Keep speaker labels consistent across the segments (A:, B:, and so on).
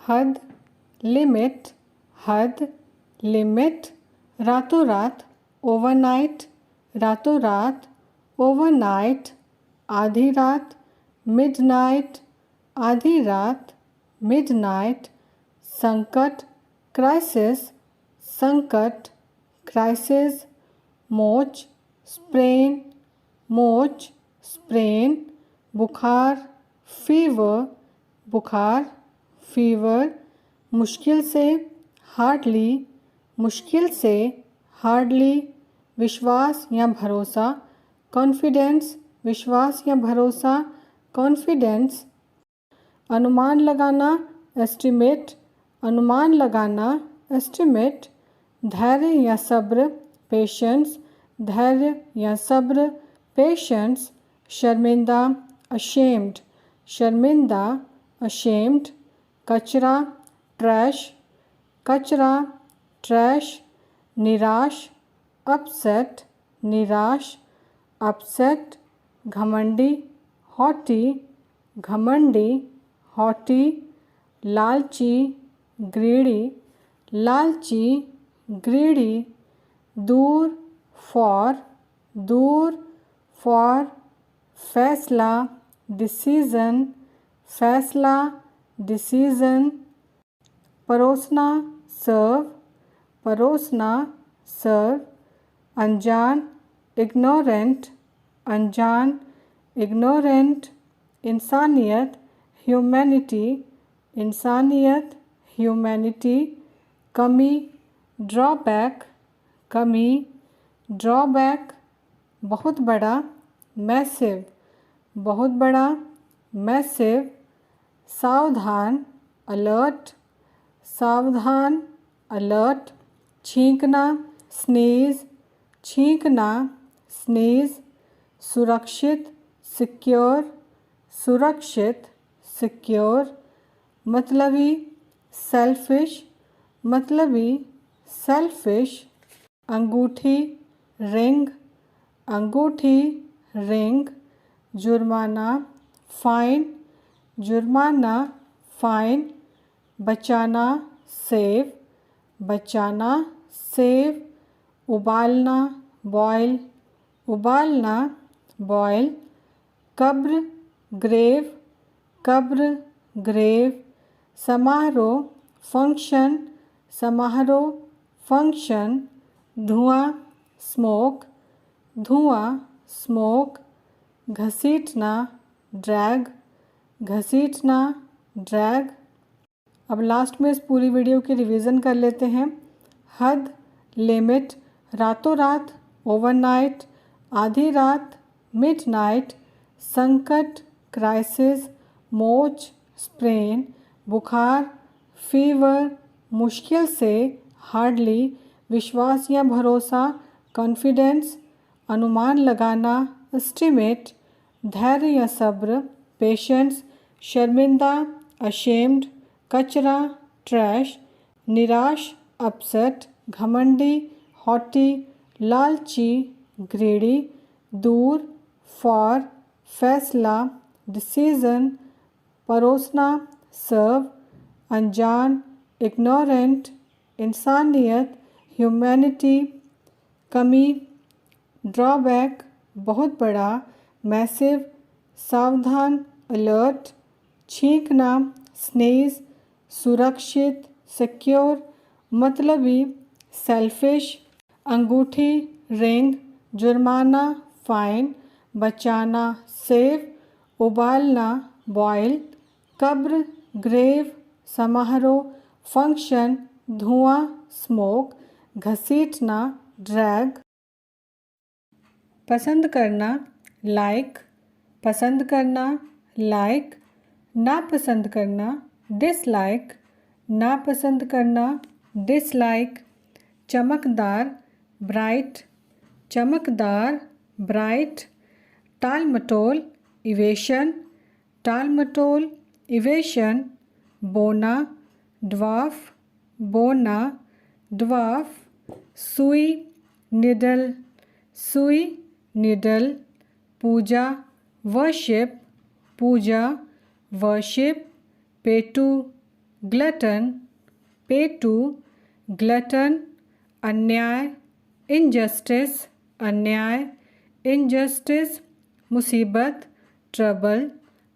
A: हद, लिमिट, हद, लिमिट, रातों रात, ओवरनाइट, रातों रात, ओवरनाइट, आधी रात, मिडनाइट, आधी रात, मिडनाइट, संकट, क्राइसिस, संकट, क्राइसिस, मोच, स्प्रेन, मोच, स्प्रेन, बुखार, फीवर, बुखार, फीवर, मुश्किल से, हार्डली, मुश्किल से, हार्डली, विश्वास या भरोसा, कॉन्फिडेंस, विश्वास या भरोसा, कॉन्फिडेंस, अनुमान लगाना, एस्टिमेट, अनुमान लगाना, एस्टिमेट, धैर्य या सब्र, पेशेंस, धैर्य या सब्र, पेशेंस, शर्मिंदा, अशेम्ड, शर्मिंदा, अशेम्ड, कचरा, ट्रैश, कचरा, ट्रैश, निराश, अपसेट, निराश, अपसेट, घमंडी, हॉटी, घमंडी, हॉटी, लालची, ग्रीडी, लालची, ग्रीडी, दूर, फॉर, दूर, फॉर, फैसला, डिसीज़न, फैसला, डिसीज़न, परोसना, सर्व, परोसना, सर्व, अनजान, इग्नोरेंट, अनजान, इग्नोरेंट, इंसानियत, ह्यूमैनिटी, इंसानियत, ह्यूमैनिटी, कमी, ड्रॉबैक, कमी, ड्रॉबैक, बहुत बड़ा, मैसिव, बहुत बड़ा, मैसिव, सावधान, अलर्ट, सावधान, अलर्ट, छींकना, स्नीज, छींकना, स्नीज, सुरक्षित, सिक्योर, सुरक्षित, सिक्योर, मतलबी, सेल्फिश, मतलबी, सेल्फिश, अंगूठी, रिंग, अंगूठी, रिंग, जुर्माना, फाइन, जुर्माना, फाइन, बचाना, सेव, बचाना, सेव, उबालना, बॉयल, उबालना, बॉयल, कब्र, ग्रेव, कब्र, ग्रेव, समारोह, फंक्शन, समारोह, फंक्शन, धुआं, स्मोक, धुआं, स्मोक, घसीटना, ड्रैग, घसीटना, ड्रैग। अब लास्ट में इस पूरी वीडियो की रिवीजन कर लेते हैं। हद, लिमिट, रातों रात, ओवरनाइट, आधी रात, मिडनाइट, संकट, क्राइसिस, मोच, स्प्रेन, बुखार, फीवर, मुश्किल से, हार्डली, विश्वास या भरोसा, कॉन्फिडेंस, अनुमान लगाना, एस्टिमेट, धैर्य या सब्र, पेशेंस, शर्मिंदा, अशेम्ड, कचरा, ट्रैश, निराश, अपसेट, घमंडी, हॉटी, लालची, ग्रीडी, दूर, फॉर, फैसला, डिसीज़न, परोसना, सर्व, अनजान, इग्नोरेंट, इंसानियत, ह्यूमैनिटी, कमी, ड्रॉबैक, बहुत बड़ा, मैसिव, सावधान, अलर्ट, छींकना, स्नीज, सुरक्षित, सिक्योर, मतलबी, सेल्फिश, अंगूठी, रिंग, जुर्माना, फाइन, बचाना, सेव, उबालना, बॉयल, कब्र, ग्रेव, समारोह, फंक्शन, धुआं, स्मोक, घसीटना, ड्रैग, पसंद करना, लाइक, पसंद करना, लाइक, नापसंद करना, डिसलाइक, नापसंद करना, डिसलाइक, चमकदार, ब्राइट, चमकदार, ब्राइट, टाल मटोल, इवेशन, टाल मटोल, इवेशन, बोना, ड्वार्फ, बोना, ड्वार्फ, सुई, निडल, सुई, निडल, पूजा, वर्शिप, पूजा, वर्शिप, पेटू, glutton, पेटू, glutton, अन्याय, injustice, अन्याय, injustice, मुसीबत, trouble,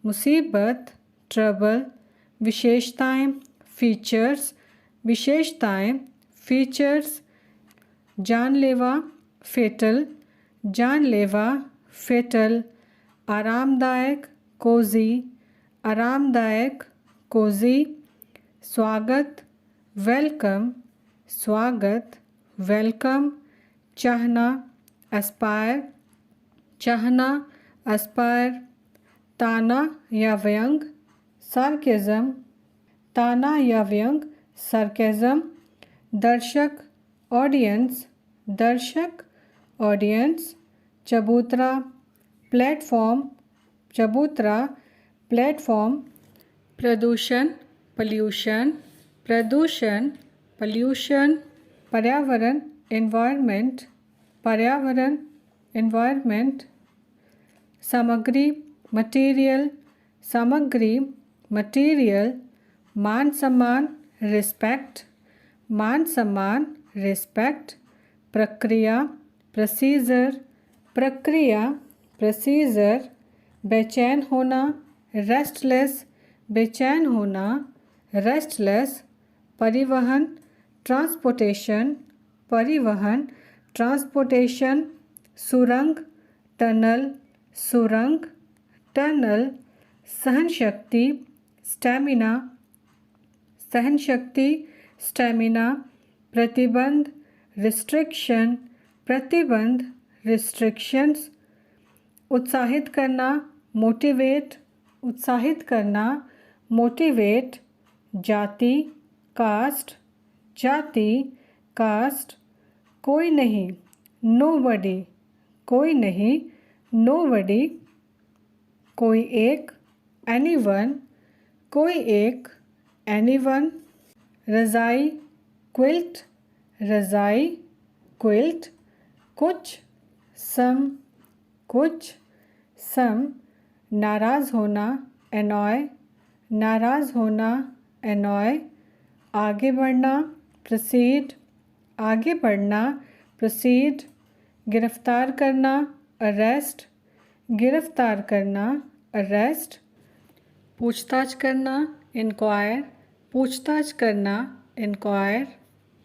A: मुसीबत, trouble, विशेषताएं, features, विशेषताएं, features, जानलेवा, fatal, जानलेवा, fatal, आरामदायक, cozy, आरामदायक, cozy, स्वागत, वेलकम, स्वागत, वेलकम, चाहना, एस्पायर, चाहना, एस्पायर, ताना या व्यंग, सार्केज़म, ताना या व्यंग, सार्केज़म, दर्शक, ऑडियंस, दर्शक, ऑडियंस, चबूतरा, प्लेटफॉर्म, चबूतरा, प्लेटफॉर्म, प्रदूषण, पॉल्यूशन, प्रदूषण, पॉल्यूशन, पर्यावरण, एनवायरनमेंट, पर्यावरण, एनवायरनमेंट, सामग्री, मटेरियल, सामग्री, मटेरियल, मान सम्मान, रिस्पेक्ट, मान सम्मान, रिस्पेक्ट, प्रक्रिया, प्रोसीजर, प्रक्रिया, प्रोसीजर, बेचैन होना, रेस्टलेस, बेचैन होना, रेस्टलेस, परिवहन, ट्रांसपोर्टेशन, परिवहन, ट्रांसपोर्टेशन, सुरंग, टनल, सुरंग, टनल, सहनशक्ति, स्टैमिना, सहनशक्ति, स्टैमिना, प्रतिबंध, रिस्ट्रिक्शन, प्रतिबंध, रिस्ट्रिक्शंस, उत्साहित करना, मोटिवेट, उत्साहित करना, मोटिवेट, जाति, कास्ट, जाति, कास्ट, कोई नहीं, नोबडी, कोई नहीं, नोबडी, कोई एक, एनीवन, कोई एक, एनीवन, रज़ाई, क्विल्ट, रज़ाई, क्विल्ट, कुछ, सम, कुछ, सम, नाराज़ होना, एनॉय, नाराज़ होना, एनॉय, आगे बढ़ना, प्रोसीड, आगे बढ़ना, प्रोसीड, गिरफ्तार करना, अरेस्ट, गिरफ्तार करना, अरेस्ट, पूछताछ करना, इंक्वायर, पूछताछ करना, इंक्वायर,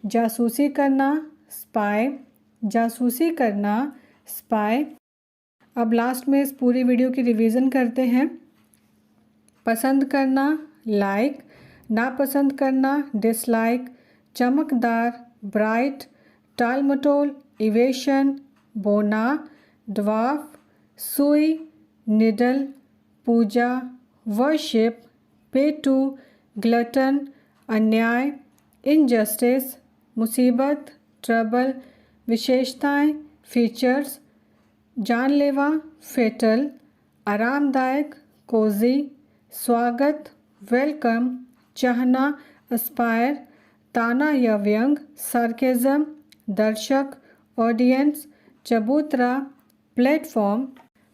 A: जासूसी करना, स्पाई, जासूसी करना, स्पाई। अब लास्ट में इस पूरी वीडियो की रिवीजन करते हैं। पसंद करना, लाइक, नापसंद करना, डिसलाइक, चमकदार, ब्राइट, टालमटोल, इवेशन, बोना, ड्वार्फ, सुई, निडल, पूजा, वर्शिप, पेटू, ग्लटन, अन्याय, इनजस्टिस, मुसीबत, ट्रबल, विशेषताएं, फीचर्स, जानलेवा, फेटल, आरामदायक, कोजी, स्वागत, वेलकम, चाहना, एस्पायर, ताना या व्यंग, सार्केज़म, दर्शक, ऑडियंस, चबूतरा, प्लेटफॉर्म,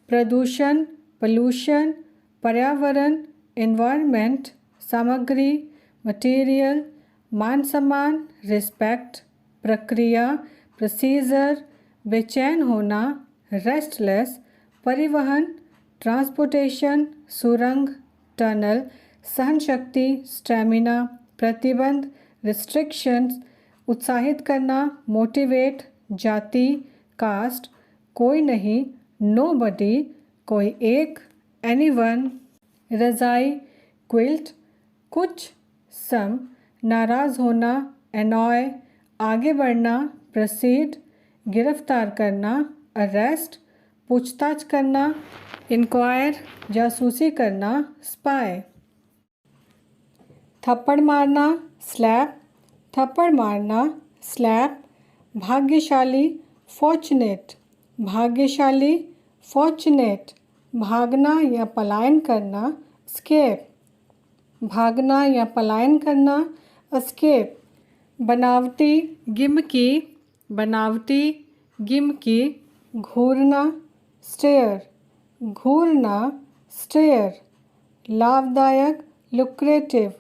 A: प्रदूषण, पोल्यूशन, पर्यावरण, एनवायरनमेंट, सामग्री, मटेरियल, मान सम्मान, रिस्पेक्ट, प्रक्रिया, प्रोसीजर, बेचैन होना, रेस्टलेस, परिवहन, ट्रांसपोर्टेशन, सुरंग, टनल, सहनशक्ति, स्टैमिना, प्रतिबंध, रिस्ट्रिक्शंस, उत्साहित करना, मोटिवेट, जाति, कास्ट, कोई नहीं, नोबडी, कोई एक, एनीवन, रज़ाई, क्विल्ट, कुछ, सम, नाराज़ होना, एनॉय, आगे बढ़ना, प्रोसीड, गिरफ्तार करना, अरेस्ट, पूछताछ करना, इंक्वायर, जासूसी करना, स्पाई। थप्पड़ मारना, स्लैप, थप्पड़ मारना, स्लैप, भाग्यशाली, फॉर्चुनेट, भाग्यशाली, फॉर्चुनेट, भागना या पलायन करना, स्केप, भागना या पलायन करना, एस्केप, बनावटी, गिमकी, बनावटी, गिमकी, घूरना, स्टेयर, घूरना, स्टेयर, लाभदायक, लुक्रेटिव,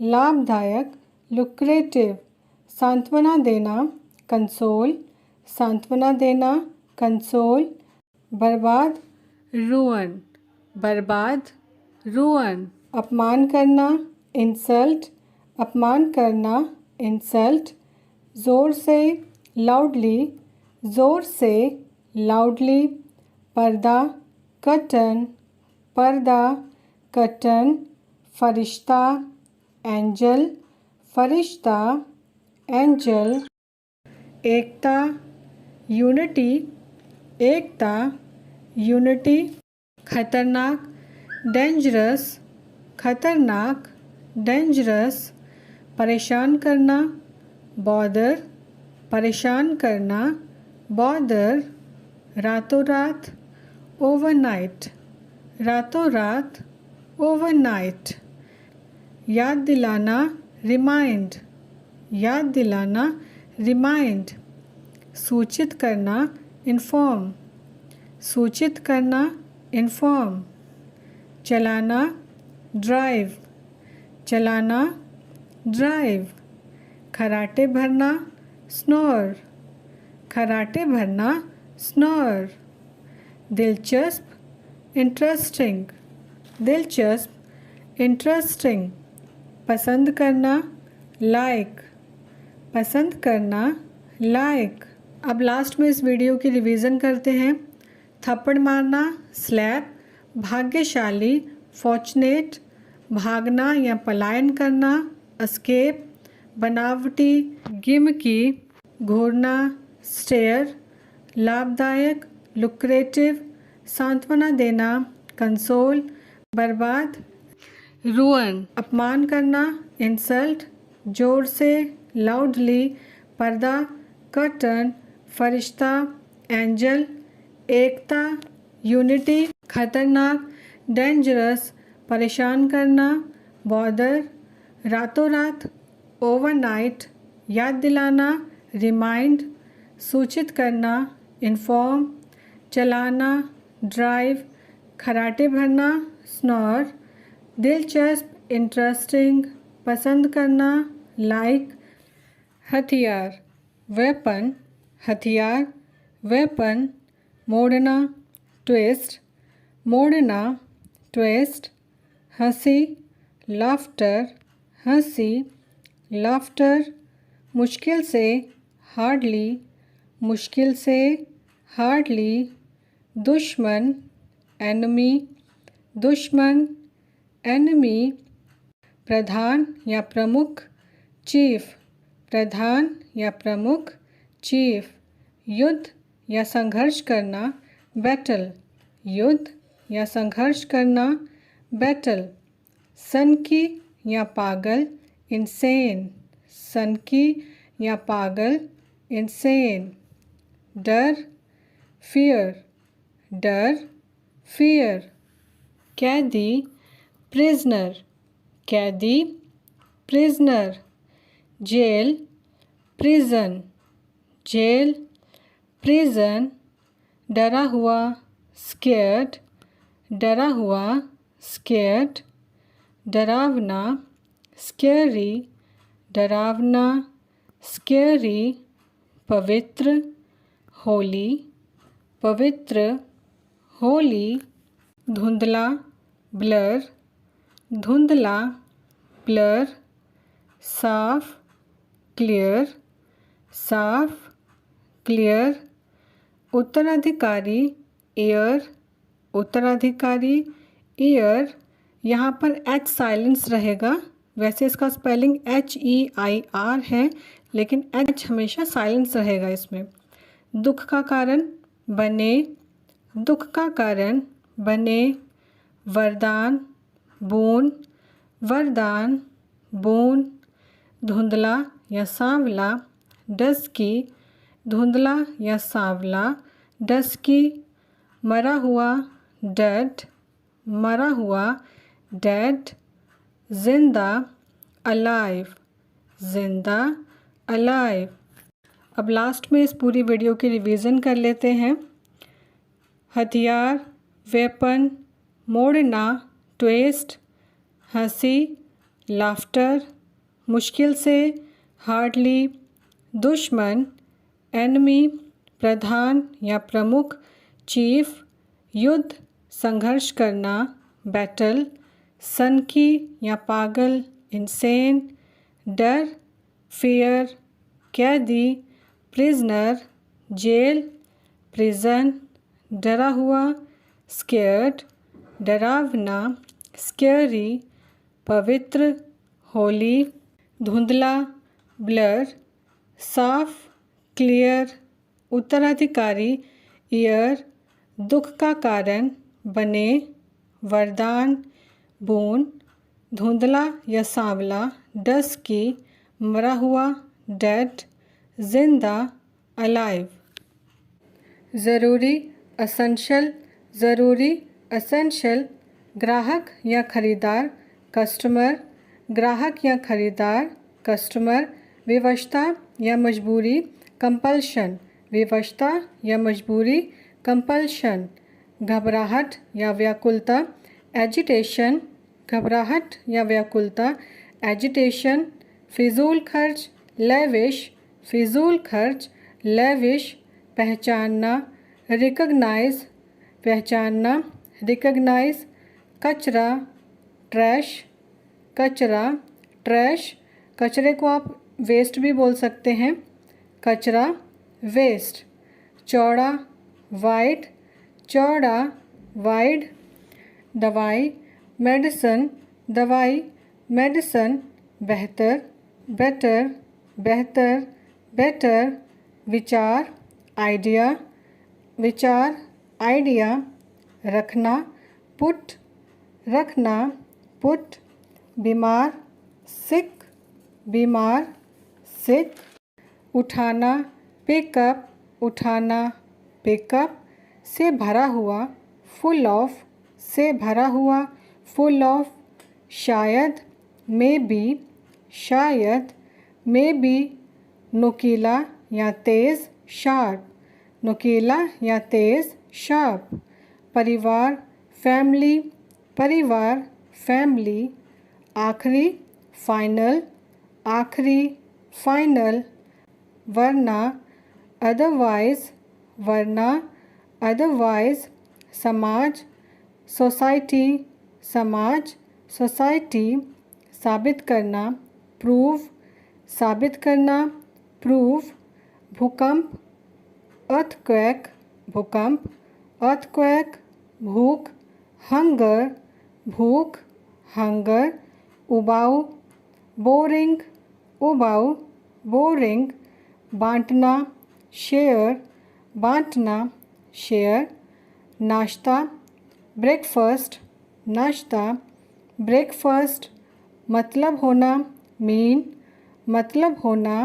A: लाभदायक, लुक्रेटिव, सांत्वना देना, कंसोल, सांत्वना देना, कंसोल, बर्बाद, रुअन, बर्बाद, रुअन, अपमान करना, इंसल्ट, अपमान करना, इंसल्ट, ज़ोर से, लाउडली, ज़ोर से, लाउडली, पर्दा, कर्टन, पर्दा, कर्टन, फरिश्ता, एंजल, फरिश्ता, एंजल, एकता, यूनिटी, एकता, यूनिटी, खतरनाक, डेंजरस, खतरनाक, डेंजरस, परेशान करना, बॉदर, परेशान करना, बॉदर, रातों रात, ओवरनाइट, रातों रात, ओवरनाइट, याद दिलाना, रिमाइंड, याद दिलाना, रिमाइंड, सूचित करना, इन्फॉर्म, सूचित करना, इन्फॉर्म, चलाना, ड्राइव, चलाना, ड्राइव, खराटे भरना, स्नोर, खराटे भरना, स्नोर, दिलचस्प, इंटरेस्टिंग, दिलचस्प, इंटरेस्टिंग, पसंद करना, लाइक, पसंद करना, लाइक। अब लास्ट में इस वीडियो की रिवीजन करते हैं। थप्पड़ मारना, स्लैप, भाग्यशाली, फॉर्चुनेट, भागना या पलायन करना, एस्केप, बनावटी, गिमकी, घूरना, स्टेयर, लाभदायक, लुक्रेटिव, सांत्वना देना, कंसोल, बर्बाद, रुअन, अपमान करना, इंसल्ट, जोर से, लाउडली, पर्दा, कर्टन, फरिश्ता, एंजल, एकता, यूनिटी, खतरनाक, डेंजरस, परेशान करना, बॉदर, रातों रात, ओवरनाइट, याद दिलाना, रिमाइंड, सूचित करना, इन्फॉर्म, चलाना, ड्राइव, खराटे भरना, स्नोर, दिलचस्प, इंटरेस्टिंग, पसंद करना, लाइक, हथियार, वेपन, हथियार, वेपन, मोड़ना, ट्विस्ट, मोड़ना, ट्विस्ट, हंसी, लाफ्टर, हंसी, लाफ्टर, मुश्किल से, हार्डली, मुश्किल से, हार्डली, दुश्मन, एनिमी, दुश्मन, एनिमी, प्रधान या प्रमुख, चीफ, प्रधान या प्रमुख, चीफ, युद्ध या संघर्ष करना, बैटल, युद्ध या संघर्ष करना, बैटल, सनकी या पागल, इंसेन, सनकी या पागल, इंसेन, डर, फियर, डर, फियर, कैदी, प्रिजनर, कैदी, prisoner, jail, prison, jail, prison, डरा हुआ, स्केर्ड, डरा हुआ, स्केर्ड, डरावना, स्केरी, डरावना, स्केरी, पवित्र, होली, पवित्र, होली, धुंधला, ब्लर, धुंधला, ब्लर, साफ, क्लियर, साफ, क्लियर, उत्तराधिकारी, ईयर, उत्तराधिकारी, ईयर, यहाँ पर एच साइलेंस रहेगा। वैसे इसका स्पेलिंग HEIR है, लेकिन एच हमेशा साइलेंस रहेगा इसमें। दुख का कारण, बने, दुख का कारण, बने, वरदान, बून, वरदान, बून, धुंधला या सांवला, डस्की, धुंधला या सांवला, डस्की, मरा हुआ, डेड, मरा हुआ, डेड, जिंदा, अलाइव, जिंदा, अलाइव। अब लास्ट में इस पूरी वीडियो की रिवीजन कर लेते हैं। हथियार, वेपन, मोड़ना, ट्विस्ट, हंसी, लाफ्टर, मुश्किल से, हार्डली, दुश्मन, एनमी, प्रधान या प्रमुख, चीफ, युद्ध, संघर्ष करना, बैटल, सनकी या पागल, इंसेन, डर, फियर, कैदी, प्रिजनर, जेल, प्रिजन, डरा हुआ, स्केयर्ड, डरावना, स्केरी, पवित्र, होली, धुंधला, ब्लर, साफ, क्लियर, उत्तराधिकारी, ईयर, दुख का कारण, बने, वरदान, बून, धुंधला या सांवला, डस्की, मरा हुआ, डेड, जिंदा, अलाइव। ज़रूरी, असेंशियल, ज़रूरी, असेंशियल, ग्राहक या खरीदार, कस्टमर, ग्राहक या खरीदार, कस्टमर, विवशता या मजबूरी, कंपल्शन, विवशता या मजबूरी, कंपल्शन, घबराहट या व्याकुलता, एजिटेशन, घबराहट या व्याकुलता, एजिटेशन, फिजूल खर्च, लेविश, फिजूल खर्च, लेविश, पहचानना, रिकग्नाइज, पहचानना, रिकग्नाइज, कचरा, ट्रैश, कचरा, ट्रैश, कचरे को आप वेस्ट भी बोल सकते हैं, कचरा, वेस्ट, चौड़ा, वाइड, चौड़ा, वाइड, दवाई, मेडिसन, दवाई, मेडिसन, बेहतर, बेटर, बेहतर, बेटर, विचार, आइडिया, विचार, आइडिया, रखना, पुट, रखना, पुट, बीमार, सिक, बीमार, सिक, उठाना, पिकअप, उठाना, पिकअप, से भरा हुआ, फुल ऑफ, से भरा हुआ, फुल ऑफ, शायद, मे बी, शायद, मे बी, नुकीला या तेज़, शार्प, नुकीला या तेज़, शार्प, परिवार, फैमिली, परिवार, फैमिली, आखिरी, फाइनल, आखिरी, फाइनल, वरना, अदरवाइज, वरना, अदरवाइज, समाज, सोसाइटी, समाज, सोसाइटी, साबित करना, प्रूव, साबित करना, प्रूव, भूकंप, अर्थक्वेक, भूकंप, अर्थक्वेक, भूख, हंगर, भूख, हंगर, उबाऊ, बोरिंग, उबाऊ, बोरिंग, बांटना, शेयर, बांटना, शेयर, नाश्ता, ब्रेकफास्ट, नाश्ता, ब्रेकफास्ट, मतलब होना, मीन, मतलब होना,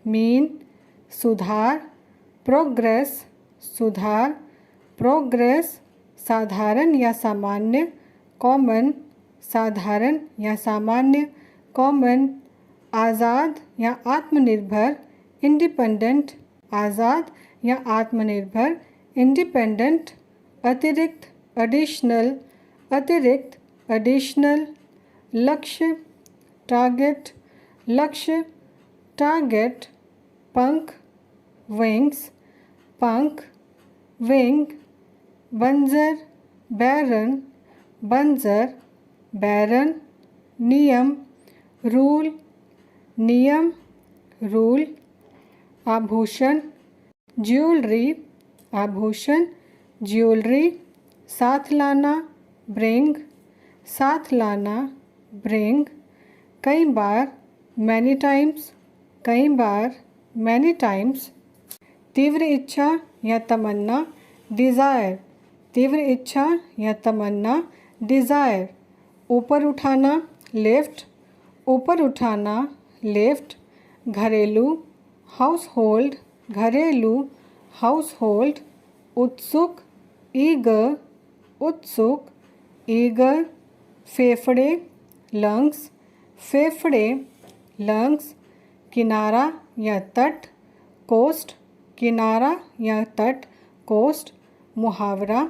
A: मीन, सुधार, प्रोग्रेस, सुधार, प्रोग्रेस, साधारण या सामान्य, कॉमन, साधारण या सामान्य, कॉमन, आज़ाद या आत्मनिर्भर, इंडिपेंडेंट, आज़ाद या आत्मनिर्भर, इंडिपेंडेंट, अतिरिक्त, एडिशनल, अतिरिक्त, एडिशनल, लक्ष्य, टारगेट, लक्ष्य, टारगेट, पंख, विंग्स, पंख, विंग, बंजर, बैरन, बंजर, बैरन, नियम, रूल, नियम, रूल, आभूषण, ज्वेलरी, आभूषण, ज्वेलरी, साथ लाना, ब्रिंग, साथ लाना, ब्रिंग, कई बार, मैनी टाइम्स, कई बार, मैनी टाइम्स, तीव्र इच्छा या तमन्ना, डिज़ायर, तीव्र इच्छा या तमन्ना, डिज़ायर, ऊपर उठाना, लिफ्ट, ऊपर उठाना, लिफ्ट, घरेलू, हाउस होल्ड, घरेलू, हाउस होल्ड, उत्सुक, ईगर, उत्सुक, ईगर, फेफड़े, लंग्स, फेफड़े, लंग्स, किनारा या तट, कोस्ट, किनारा या तट, कोस्ट, मुहावरा,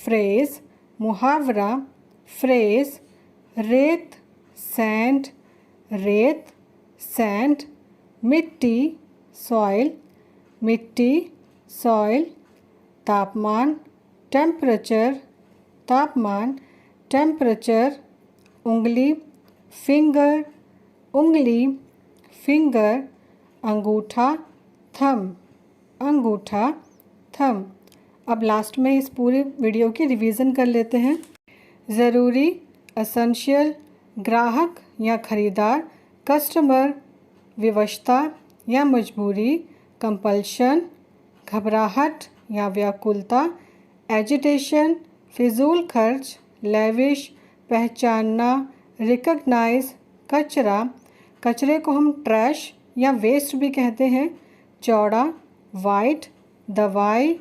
A: फ्रेज, मुहावरा, फ्रेज, रेत, सैंड, रेत, सैंड, मिट्टी, सॉइल, मिट्टी, सॉइल, तापमान, टेम्परेचर, तापमान, टेम्परेचर, उंगली, फिंगर, उंगली, फिंगर, अंगूठा, थंब, अंगूठा, थंब। अब लास्ट में इस पूरे वीडियो की रिवीजन कर लेते हैं। ज़रूरी, एसेंशियल, ग्राहक या खरीदार, कस्टमर, विवशता या मजबूरी, कंपल्शन, घबराहट या व्याकुलता, एजिटेशन, फिजूल खर्च, लेविश, पहचानना, रिकग्नाइज, कचरा, कचरे को हम ट्रैश या वेस्ट भी कहते हैं, चौड़ा, वाइट, दवाई,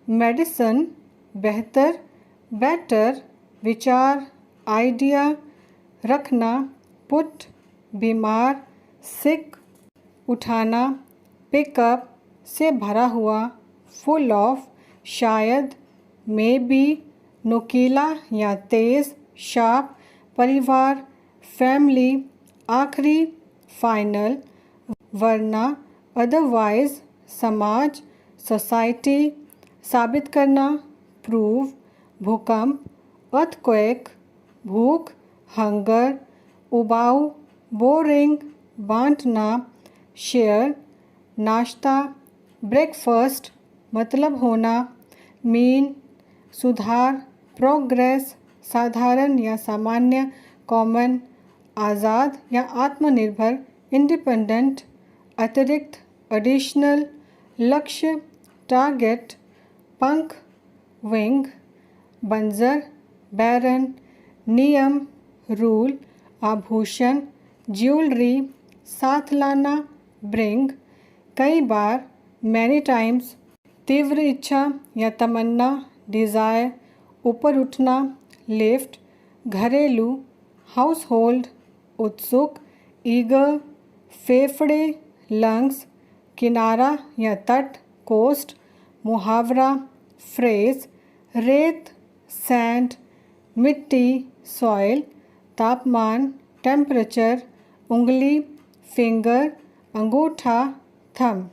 A: मेडिसन, बेहतर, बेटर, विचार, आइडिया, रखना, पुट, बीमार, सिक, उठाना, पिकअप, से भरा हुआ, फुल ऑफ, शायद, मे बी, नुकीला या तेज़, शार्प, परिवार, फैमिली, आखिरी, फाइनल, वरना, अदरवाइज, समाज, सोसाइटी, साबित करना, प्रूव, भूकंप, अर्थक्वेक, भूख, हंगर, उबाऊ, बोरिंग, बांटना, शेयर, नाश्ता, ब्रेकफास्ट, मतलब होना, मीन, सुधार, प्रोग्रेस, साधारण या सामान्य, कॉमन, आज़ाद या आत्मनिर्भर, इंडिपेंडेंट, अतिरिक्त, एडिशनल, लक्ष्य, टारगेट, पंख, विंग, बंजर, बैरन, नियम, रूल, आभूषण, ज्वेलरी, साथ लाना, ब्रिंग, कई बार, मैनी टाइम्स, तीव्र इच्छा या तमन्ना, डिज़ायर, ऊपर उठना, लिफ्ट, घरेलू, हाउस होल्ड, उत्सुक, ईगर, फेफड़े, लंग्स, किनारा या तट, कोस्ट, मुहावरा, फ्रेज, रेत, सैंड, मिट्टी, सॉइल, तापमान, टेम्परेचर, उंगली, फिंगर, अंगूठा, थंब।